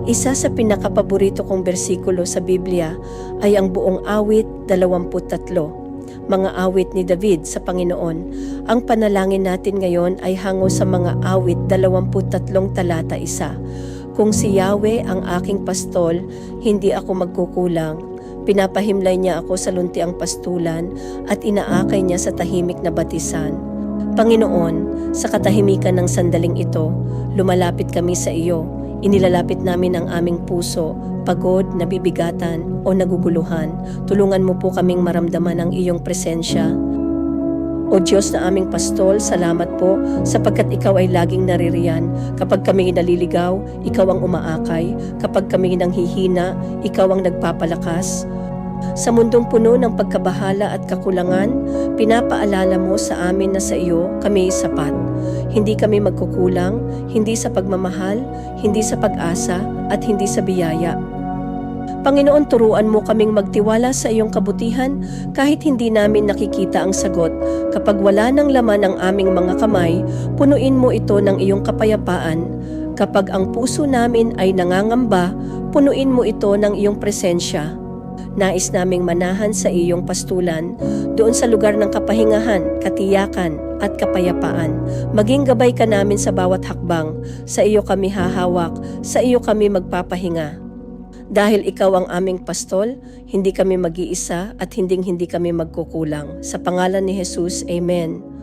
Isa sa pinakapaborito kong bersikulo sa Biblia ay ang buong awit 23. Mga awit ni David sa Panginoon. Ang panalangin natin ngayon ay hango sa mga awit 23 talata 1. Kung si Yahweh ang aking pastol, hindi ako magkukulang. Pinapahimlay niya ako sa luntiang pastulan at inaakay niya sa tahimik na batisan. Panginoon, sa katahimikan ng sandaling ito, lumalapit kami sa iyo. Inilalapit namin ang aming puso, pagod, nabibigatan o naguguluhan. Tulungan mo po kaming maramdaman ang iyong presensya. O Diyos na aming pastol, salamat po sapagkat ikaw ay laging naririyan. Kapag kami naliligaw, ikaw ang umaakay. Kapag kami nanghihina, ikaw ang nagpapalakas. Sa mundong puno ng pagkabahala at kakulangan, pinapaalala mo sa amin na sa iyo kami sapat. Hindi kami magkukulang, hindi sa pagmamahal, hindi sa pag-asa, at hindi sa biyaya. Panginoon, turuan mo kaming magtiwala sa iyong kabutihan kahit hindi namin nakikita ang sagot. Kapag wala ng laman ang aming mga kamay, punuin mo ito ng iyong kapayapaan. Kapag ang puso namin ay nangangamba, punuin mo ito ng iyong presensya. Nais naming manahan sa iyong pastulan, doon sa lugar ng kapahingahan, katiyakan, at kapayapaan. Maging gabay ka namin sa bawat hakbang, sa iyo kami hahawak, sa iyo kami magpapahinga. Dahil ikaw ang aming pastol, hindi kami mag-iisa at hindi kami magkukulang. Sa pangalan ni Jesus, Amen.